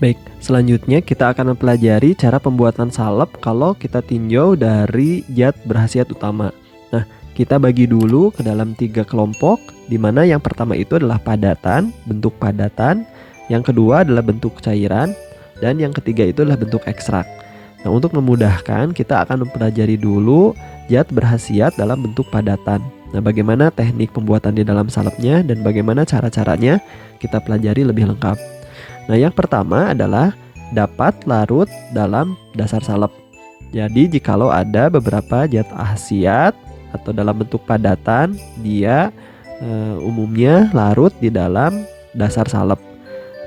Baik, selanjutnya kita akan mempelajari cara pembuatan salep kalau kita tinjau dari zat berkhasiat utama. Nah, kita bagi dulu ke dalam 3 kelompok, di mana yang pertama itu adalah padatan, bentuk padatan, yang kedua adalah bentuk cairan, dan yang ketiga itu adalah bentuk ekstrak. Nah, untuk memudahkan, kita akan mempelajari dulu zat berkhasiat dalam bentuk padatan. Nah, bagaimana teknik pembuatan di dalam salepnya dan bagaimana cara-caranya kita pelajari lebih lengkap. Nah, yang pertama adalah dapat larut dalam dasar salep. Jadi, jikalau ada beberapa zat khasiat atau dalam bentuk padatan, dia umumnya larut di dalam dasar salep.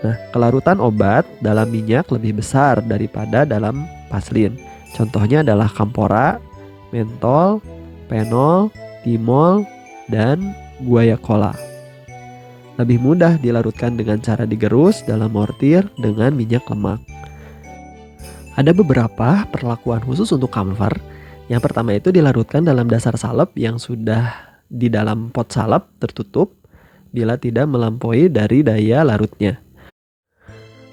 Nah, kelarutan obat dalam minyak lebih besar daripada dalam paslin. Contohnya adalah kampora, mentol, penol, timol, dan guaiacola. Lebih mudah dilarutkan dengan cara digerus dalam mortir dengan minyak lemak. Ada beberapa perlakuan khusus untuk kamfer. Yang pertama itu dilarutkan dalam dasar salep yang sudah di dalam pot salep tertutup bila tidak melampaui dari daya larutnya.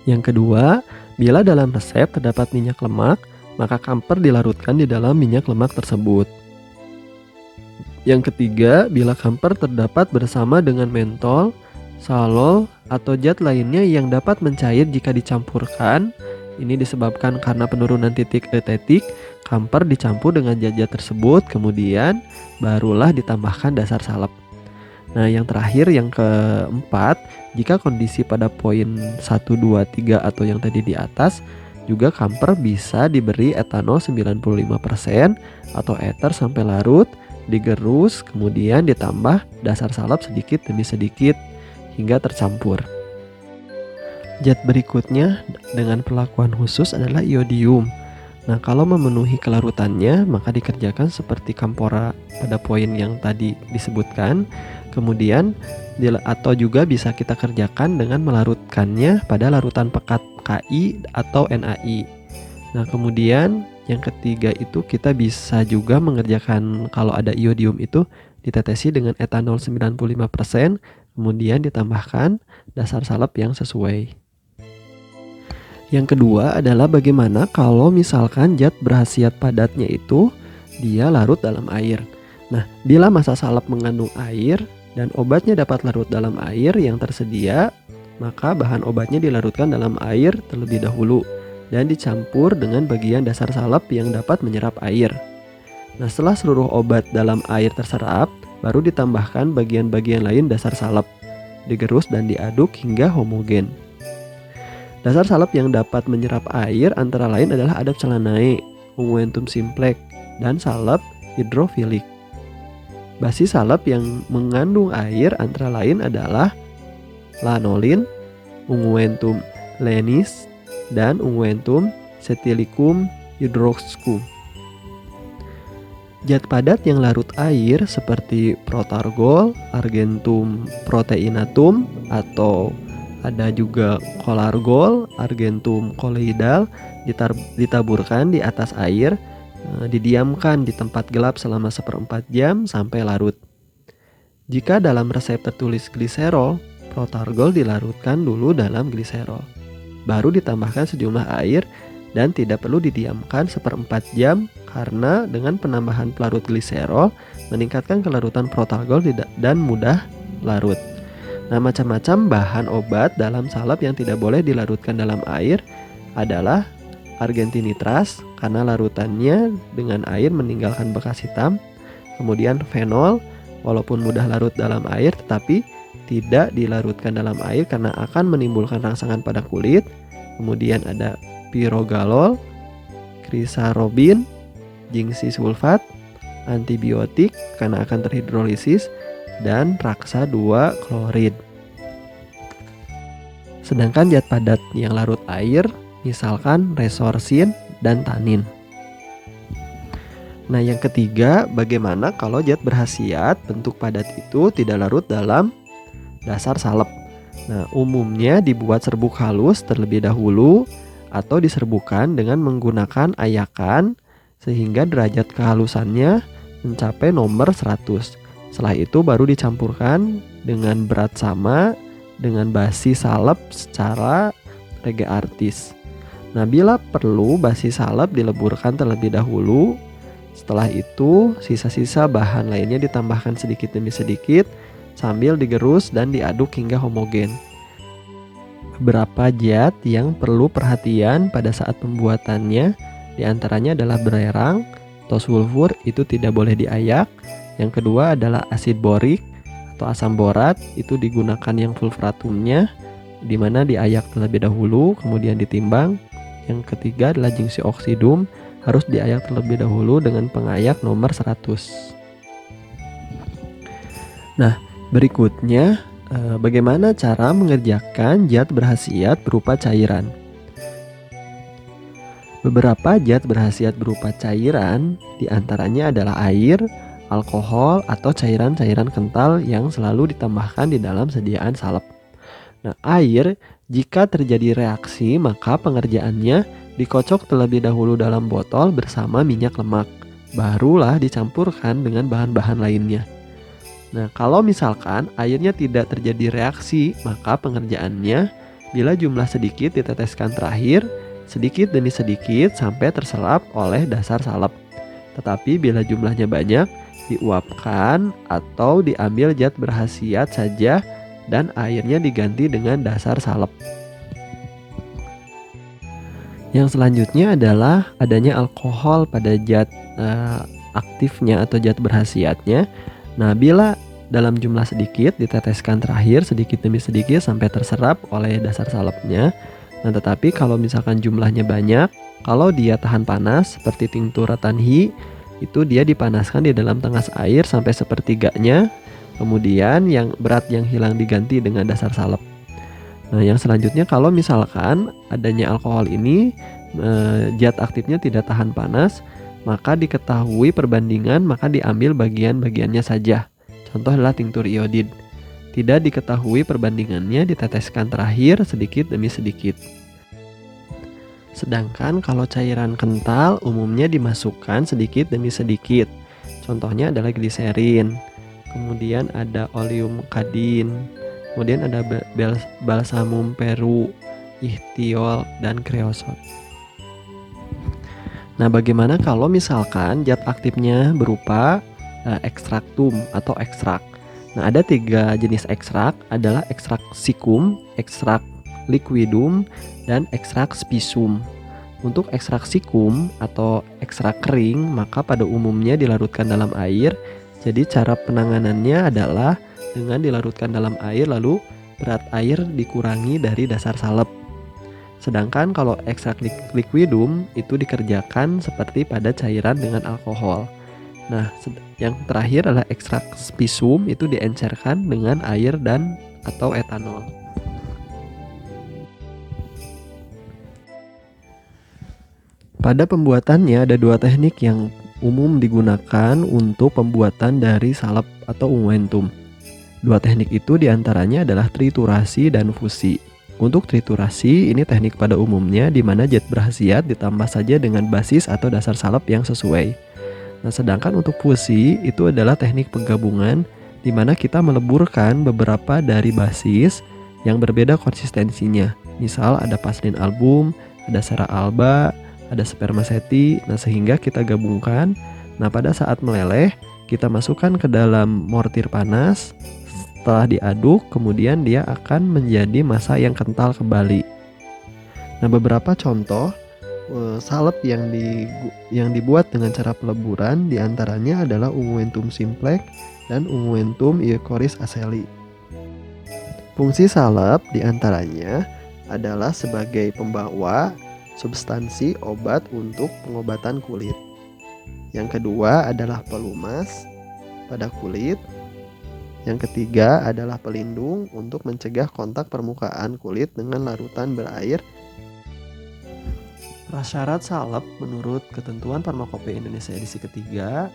Yang kedua, bila dalam resep terdapat minyak lemak, maka kamfer dilarutkan di dalam minyak lemak tersebut. Yang ketiga, bila kamfer terdapat bersama dengan mentol, salol, atau zat lainnya yang dapat mencair jika dicampurkan. Ini disebabkan karena penurunan titik eutetik, kamfer dicampur dengan zat-zat tersebut, kemudian barulah ditambahkan dasar salep. Nah, yang terakhir, yang keempat, jika kondisi pada poin 1, 2, 3 atau yang tadi di atas, juga kamfer bisa diberi etanol 95% atau ether sampai larut, digerus, kemudian ditambah dasar salep sedikit demi sedikit hingga tercampur. Zat berikutnya dengan perlakuan khusus adalah iodium. Nah, kalau memenuhi kelarutannya, maka dikerjakan seperti kampora pada poin yang tadi disebutkan. Kemudian atau juga bisa kita kerjakan dengan melarutkannya pada larutan pekat Ki atau NaI. Nah, kemudian yang ketiga itu kita bisa juga mengerjakan kalau ada iodium itu ditetesi dengan etanol 95%, kemudian ditambahkan dasar salep yang sesuai. Yang kedua adalah bagaimana kalau misalkan zat berkhasiat padatnya itu dia larut dalam air. Nah, bila massa salep mengandung air dan obatnya dapat larut dalam air yang tersedia, maka bahan obatnya dilarutkan dalam air terlebih dahulu dan dicampur dengan bagian dasar salep yang dapat menyerap air. Nah, setelah seluruh obat dalam air terserap, baru ditambahkan bagian-bagian lain dasar salep, digerus dan diaduk hingga homogen. Dasar salep yang dapat menyerap air antara lain adalah Adapcelanae, Unguentum simplex, dan salep hidrofilik. Basis salep yang mengandung air antara lain adalah lanolin, Unguentum lenis, dan Unguentum cetilicum hydroxcum. Zat padat yang larut air seperti protargol, argentum proteinatum, atau ada juga kolargol, argentum koleidal ditaburkan di atas air, didiamkan di tempat gelap selama 1/4 jam sampai larut. Jika dalam resep tertulis gliserol, protargol dilarutkan dulu dalam gliserol, baru ditambahkan sejumlah air dan tidak perlu didiamkan 1/4 jam karena dengan penambahan pelarut gliserol meningkatkan kelarutan protargol dan mudah larut. Nah, macam-macam bahan obat dalam salep yang tidak boleh dilarutkan dalam air adalah argentinitras karena larutannya dengan air meninggalkan bekas hitam. Kemudian fenol, walaupun mudah larut dalam air tetapi tidak dilarutkan dalam air karena akan menimbulkan rangsangan pada kulit. Kemudian ada pirogalol, krisarobin, jingsi sulfat, antibiotik karena akan terhidrolisis, dan raksa 2 klorid. Sedangkan zat padat yang larut air misalkan resorsin dan tanin. Nah, yang ketiga, bagaimana kalau zat berkhasiat bentuk padat itu tidak larut dalam dasar salep. Nah, umumnya dibuat serbuk halus terlebih dahulu atau diserbukan dengan menggunakan ayakan sehingga derajat kehalusannya mencapai nomor 100. Setelah itu baru dicampurkan dengan berat sama dengan basi salep secara Rege Artis. Nah, bila perlu basis salep dileburkan terlebih dahulu. Setelah itu, sisa-sisa bahan lainnya ditambahkan sedikit demi sedikit sambil digerus dan diaduk hingga homogen. Beberapa zat yang perlu perhatian pada saat pembuatannya diantaranya adalah belerang atau sulfur, itu tidak boleh diayak. Yang kedua adalah asid borik atau asam borat, itu digunakan yang fulvratumnya, di mana diayak terlebih dahulu kemudian ditimbang. Yang ketiga adalah jingsi oksidum, harus diayak terlebih dahulu dengan pengayak nomor 100. Nah, berikutnya bagaimana cara mengerjakan zat berkhasiat berupa cairan. Beberapa zat berkhasiat berupa cairan diantaranya adalah air, alkohol, atau cairan-cairan kental yang selalu ditambahkan di dalam sediaan salep. Nah, air, jika terjadi reaksi maka pengerjaannya dikocok terlebih dahulu dalam botol bersama minyak lemak, barulah dicampurkan dengan bahan-bahan lainnya. Nah, kalau misalkan airnya tidak terjadi reaksi, maka pengerjaannya bila jumlah sedikit diteteskan terakhir, sedikit demi sedikit sampai terserap oleh dasar salep. Tetapi bila jumlahnya banyak, diuapkan atau diambil zat berkhasiat saja dan airnya diganti dengan dasar salep. Yang selanjutnya adalah adanya alkohol pada zat aktifnya atau zat berkhasiatnya. Nah, bila dalam jumlah sedikit diteteskan terakhir sedikit demi sedikit sampai terserap oleh dasar salepnya. Nah, tetapi kalau misalkan jumlahnya banyak, kalau dia tahan panas seperti tinktur ratanhi, itu dia dipanaskan di dalam tengah air sampai sepertiganya. Kemudian yang berat yang hilang diganti dengan dasar salep. Nah, yang selanjutnya kalau misalkan adanya alkohol ini zat aktifnya tidak tahan panas, maka diketahui perbandingan, maka diambil bagian-bagiannya saja. Contoh adalah tinktur iodid. Tidak diketahui perbandingannya, diteteskan terakhir sedikit demi sedikit. Sedangkan kalau cairan kental umumnya dimasukkan sedikit demi sedikit. Contohnya adalah gliserin. Kemudian ada oleum kadin, kemudian ada balsamum peru, ikhtiol, dan kreosot. Nah, bagaimana kalau misalkan zat aktifnya berupa ekstraktum atau ekstrak? Nah, ada 3 jenis ekstrak, adalah ekstrak sikum, ekstrak liquidum, dan ekstrak spisum. Untuk ekstrak sikum atau ekstrak kering, maka pada umumnya dilarutkan dalam air. Jadi cara penanganannya adalah dengan dilarutkan dalam air lalu berat air dikurangi dari dasar salep. Sedangkan kalau ekstrak liquidum itu dikerjakan seperti pada cairan dengan alkohol. Nah, yang terakhir adalah ekstrak spisum, itu diencerkan dengan air dan atau etanol. Pada pembuatannya ada 2 teknik yang umum digunakan untuk pembuatan dari salep atau unguentum. 2 teknik itu diantaranya adalah triturasi dan fusi. Untuk triturasi, ini teknik pada umumnya di mana zat berkhasiat ditambah saja dengan basis atau dasar salep yang sesuai. Nah, sedangkan untuk fusi itu adalah teknik penggabungan di mana kita meleburkan beberapa dari basis yang berbeda konsistensinya. Misal ada paslin album, ada sera alba, ada spermaceti. Nah, sehingga kita gabungkan. Nah, pada saat meleleh kita masukkan ke dalam mortir panas. Setelah diaduk, kemudian dia akan menjadi massa yang kental kembali. Nah, beberapa contoh salep yang dibuat dengan cara peleburan diantaranya adalah unguentum simplex dan unguentum eucoris aceli. Fungsi salep diantaranya adalah sebagai pembawa substansi obat untuk pengobatan kulit. Yang kedua adalah pelumas pada kulit. Yang ketiga adalah pelindung untuk mencegah kontak permukaan kulit dengan larutan berair. Prasyarat salep menurut ketentuan Farmakopeia Indonesia edisi ketiga,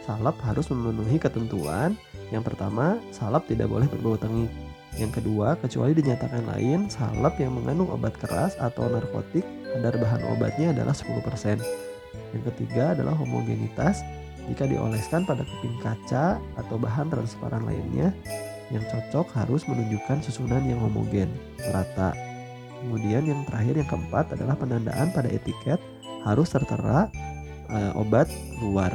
salep harus memenuhi ketentuan. Yang pertama, salep tidak boleh berbau tengik. Yang kedua, kecuali dinyatakan lain, salep yang mengandung obat keras atau narkotik, kadar bahan obatnya adalah 10%. Yang ketiga adalah homogenitas. Jika dioleskan pada keping kaca atau bahan transparan lainnya, yang cocok harus menunjukkan susunan yang homogen, merata. Kemudian yang terakhir, yang keempat adalah penandaan pada etiket harus tertera obat luar.